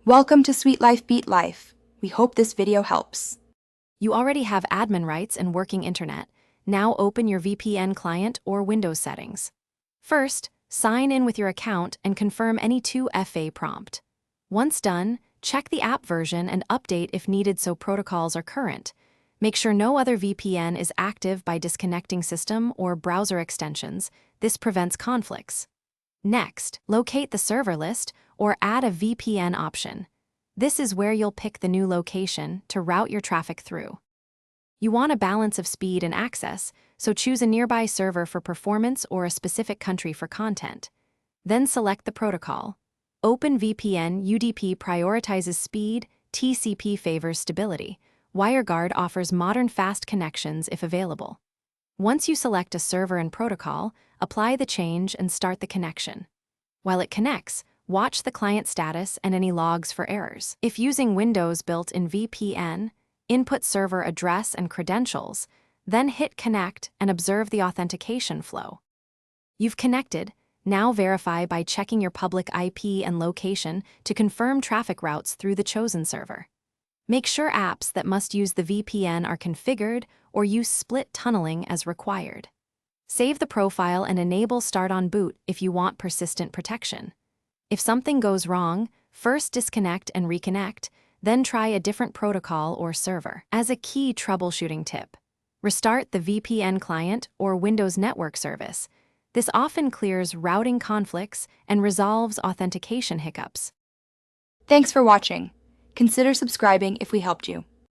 Welcome to Sweet Life Beat Life. We hope this video helps. You already have admin rights and working internet. Now open your VPN client or Windows settings. First, sign in with your account and confirm any 2FA prompt. Once done, check the app version and update if needed so protocols are current. Make sure no other VPN is active by disconnecting system or browser extensions. This prevents conflicts. Next, locate the server list or add a VPN option. This is where you'll pick the new location to route your traffic through. You want a balance of speed and access, so choose a nearby server for performance or a specific country for content. Then select the protocol. OpenVPN UDP prioritizes speed, TCP favors stability. WireGuard offers modern fast connections if available. Once you select a server and protocol, apply the change and start the connection. While it connects, watch the client status and any logs for errors. If using Windows built-in VPN, input server address and credentials, then hit connect and observe the authentication flow. You've connected. Now verify by checking your public IP and location to confirm traffic routes through the chosen server. Make sure apps that must use the VPN are configured or use split tunneling as required. Save the profile and enable Start on Boot if you want persistent protection. If something goes wrong, first disconnect and reconnect, then try a different protocol or server. As a key troubleshooting tip, restart the VPN client or Windows network service. This often clears routing conflicts and resolves authentication hiccups. Thanks for watching. Consider subscribing if we helped you.